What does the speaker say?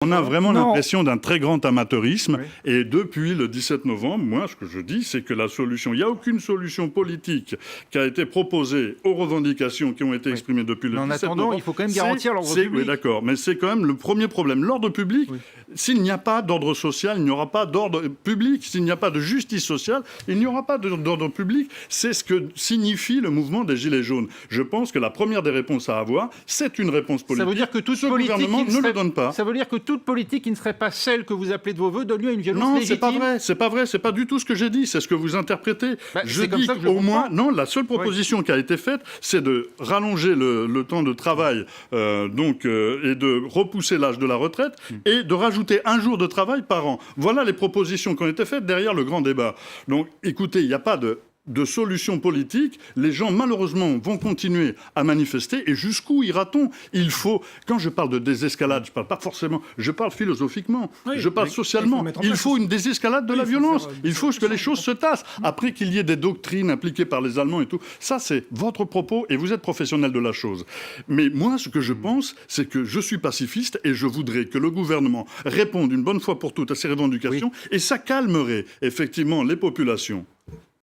On a vraiment Non. l'impression d'un très grand amateurisme. Oui. Et depuis le 17 novembre, moi, ce que je dis, c'est que la solution, il n'y a aucune solution politique qui a été proposée aux revendications qui ont été exprimées depuis le Mais en 17 attendant, novembre. il faut quand même garantir l'ordre public. Oui, d'accord, mais c'est quand même le premier problème. L'ordre public, Oui. s'il n'y a pas d'ordre social, il n'y aura pas d'ordre public. S'il n'y a pas de justice sociale, il n'y aura pas d'ordre public. C'est ce que signifie le mouvement des Gilets jaunes. Je pense que la première des réponses à avoir, c'est une réponse politique. Ça veut dire que toute Ce politique gouvernement qui ne serait... le donne pas. Ça veut dire que toute politique qui ne serait pas celle que vous appelez de vos voeux donne lieu à une violence Non, légitime. c'est pas vrai, c'est pas vrai, c'est pas du tout ce que j'ai dit, c'est ce que vous interprétez. Je c'est comme dis ça que je le qu'au moins, comprends. non, la seule proposition qui a été faite, c'est de rallonger le temps de travail, et de repousser l'âge de la retraite, et de rajouter un jour de travail par an. Voilà les propositions qui ont été faites derrière le grand débat. Donc, écoutez, il n'y a pas de solution politique, les gens malheureusement vont continuer à manifester et jusqu'où ira-t-on? Il faut, quand je parle de désescalade, je parle pas forcément, je parle philosophiquement, Oui, je parle mais socialement. Il faut une désescalade de la violence. Il faut que les choses se tassent. Après qu'il y ait des doctrines appliquées par les Allemands et tout, ça c'est votre propos et vous êtes professionnel de la chose. Mais moi, ce que je pense, c'est que je suis pacifiste et je voudrais que le gouvernement réponde une bonne fois pour toutes à ces revendications et ça calmerait effectivement les populations.